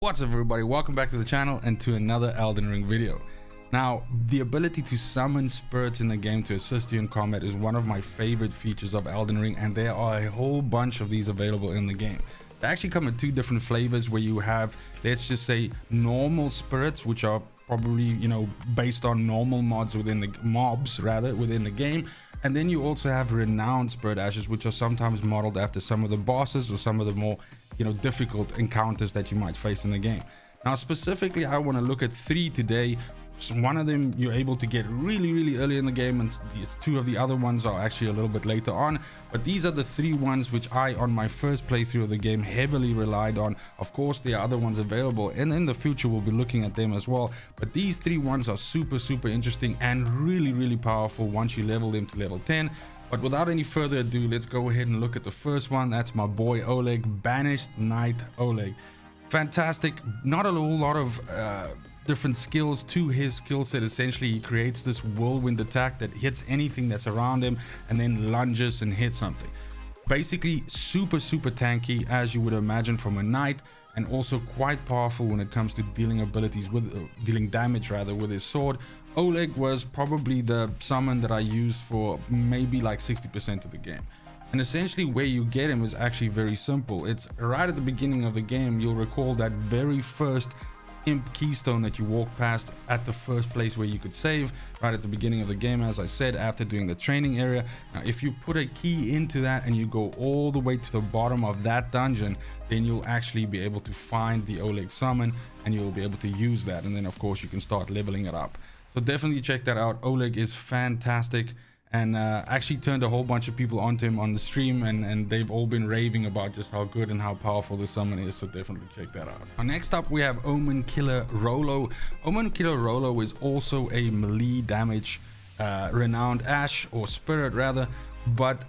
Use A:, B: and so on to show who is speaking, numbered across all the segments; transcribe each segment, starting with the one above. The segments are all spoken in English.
A: What's up everybody, welcome back to the channel and to another Elden Ring video. Now, the ability to summon spirits in the game to assist you in combat is one of my favorite features of Elden Ring, and there are a whole bunch of these available in the game. They actually come in two different flavors, where you have, let's just say, normal spirits, which are probably, based on normal mods within the within the game. And then you also have renowned spirit ashes, which are sometimes modeled after some of the bosses or some of the more difficult encounters that you might face in the game. Now specifically, I want to look at three today. So one of them you're able to get really early in the game, and two of the other ones are actually a little bit later on. But these are the three ones which I, on my first playthrough of the game, heavily relied on. Of course, there are other ones available, and in the future we'll be looking at them as well. But these three ones are super interesting and really powerful once you level them to level 10. But without any further ado, let's go ahead and look at the first one. That's my boy Oleg, Banished Knight Oleg. Fantastic. Not a whole lot of different skills to his skill set. Essentially, he creates this whirlwind attack that hits anything that's around him and then lunges and hits something. Basically super tanky, as you would imagine from a knight, and also quite powerful when it comes to dealing damage with his sword. Oleg was probably the summon that I used for maybe like 60% of the game. And essentially where you get him is actually very simple. It's right at the beginning of the game. You'll recall that very first imp keystone that you walk past at the first place where you could save, right at the beginning of the game, as I said, after doing the training area. Now if you put a key into that and you go all the way to the bottom of that dungeon, then you'll actually be able to find the Oleg summon, and you'll be able to use that, and then of course you can start leveling it up. So definitely check that out. Oleg is fantastic, and actually turned a whole bunch of people onto him on the stream, and they've all been raving about just how good and how powerful the summon is, so definitely check that out. Now next up we have Omenkiller Rollo. Omenkiller Rollo is also a melee damage renowned ash, or spirit rather, but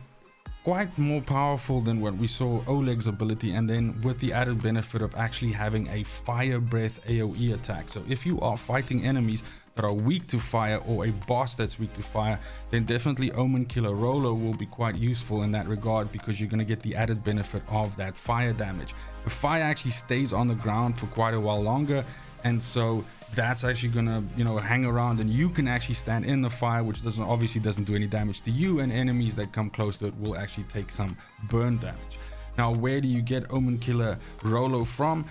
A: quite more powerful than what we saw Oleg's ability, and then with the added benefit of actually having a fire breath AoE attack. So if you are fighting enemies that are weak to fire, or a boss that's weak to fire, then definitely Omenkiller Rollo will be quite useful in that regard, because you're going to get the added benefit of that fire damage. The fire actually stays on the ground for quite a while longer, and so that's actually gonna hang around, and you can actually stand in the fire, which obviously doesn't do any damage to you, and enemies that come close to it will actually take some burn damage. Now where do you get Omenkiller Rollo from?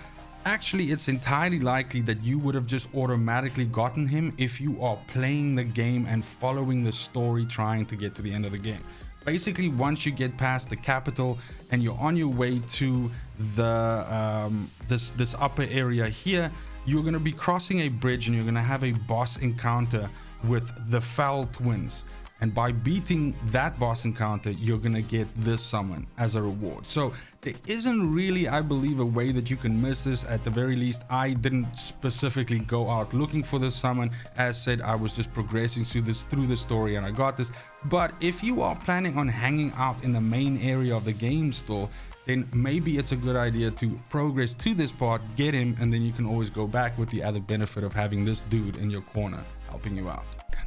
A: Actually, it's entirely likely that you would have just automatically gotten him if you are playing the game and following the story, trying to get to the end of the game. Basically, once you get past the capital and you're on your way to the this upper area here, you're going to be crossing a bridge, and you're going to have a boss encounter with the Fell Twins. And by beating that boss encounter, you're going to get this summon as a reward. So there isn't really, I believe, a way that you can miss this. At the very least, I didn't specifically go out looking for this summon. As said, I was just progressing through the story, and I got this. But if you are planning on hanging out in the main area of the game store, then maybe it's a good idea to progress to this part, get him, and then you can always go back with the added benefit of having this dude in your corner helping you out.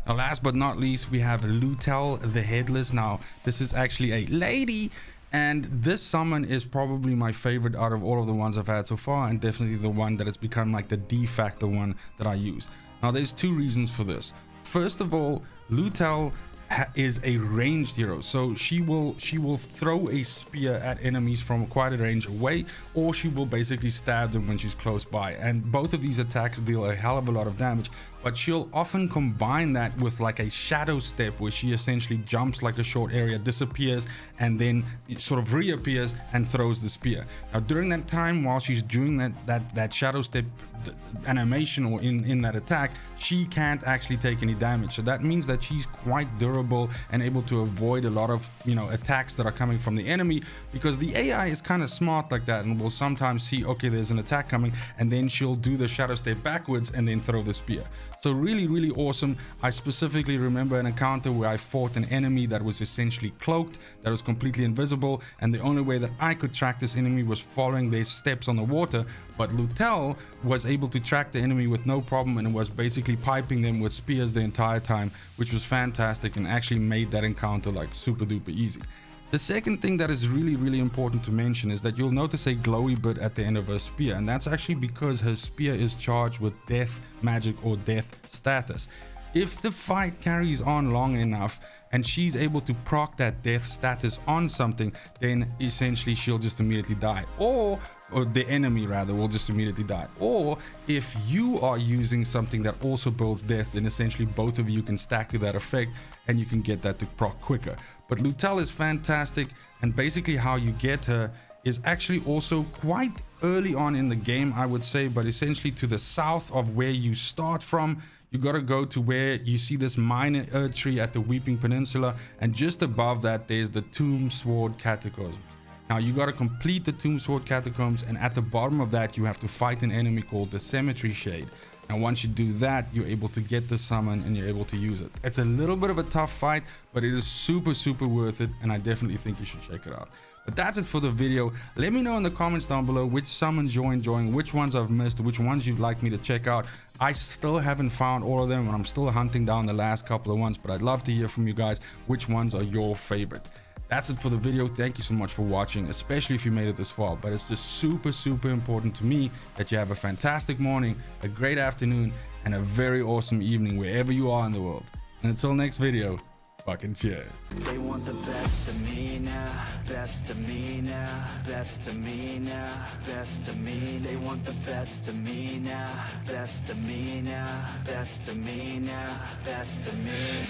A: Now last but not least, we have Lhutel the Headless. Now this is actually a lady, and this summon is probably my favorite out of all of the ones I've had so far, and definitely the one that has become like the de facto one that I use. Now there's two reasons for this. First of all, Lhutel is a ranged hero, so she will throw a spear at enemies from quite a range away, or she will basically stab them when she's close by, and both of these attacks deal a hell of a lot of damage. But she'll often combine that with like a shadow step, where she essentially jumps like a short area, disappears, and then sort of reappears and throws the spear. Now during that time, while she's doing that shadow step animation, or in that attack, she can't actually take any damage. So that means that she's quite durable and able to avoid a lot of attacks that are coming from the enemy, because the AI is kind of smart like that, and will sometimes see, okay, there's an attack coming, and then she'll do the shadow step backwards and then throw the spear. So really awesome. I specifically remember an encounter where I fought an enemy that was essentially cloaked, that was completely invisible, and the only way that I could track this enemy was following their steps on the water. But Lhutel was able to track the enemy with no problem, and was basically piping them with spears the entire time, which was fantastic and actually made that encounter like super duper easy. The second thing that is really important to mention is that you'll notice a glowy bit at the end of her spear, and that's actually because her spear is charged with death magic or death status. If the fight carries on long enough and she's able to proc that death status on something, then essentially she'll just immediately die, or the enemy rather will just immediately die. Or if you are using something that also builds death, then essentially both of you can stack to that effect and you can get that to proc quicker. But Lhutel is fantastic, and basically how you get her is actually also quite early on in the game, I would say, but essentially to the south of where you start from. You got to go to where you see this minor earth tree at the Weeping Peninsula, and just above that there's the Tomb Sword Catacombs. Now you got to complete the Tomb Sword Catacombs, and at the bottom of that you have to fight an enemy called the Cemetery Shade. And once you do that, you're able to get the summon and you're able to use it. It's a little bit of a tough fight, but it is super worth it, and I definitely think you should check it out. But that's it for the video. Let me know in the comments down below which summons you're enjoying, which ones I've missed, which ones you'd like me to check out. I still haven't found all of them, and I'm still hunting down the last couple of ones, but I'd love to hear from you guys which ones are your favorite. That's it for the video. Thank you so much for watching, especially if you made it this far. But it's just super important to me that you have a fantastic morning, a great afternoon, and a very awesome evening wherever you are in the world. And until next video, fucking cheers.
B: They want the best of me now, best of me now, best of me now, best of me. They want the best of me now, best of me now, best of me now, best of me.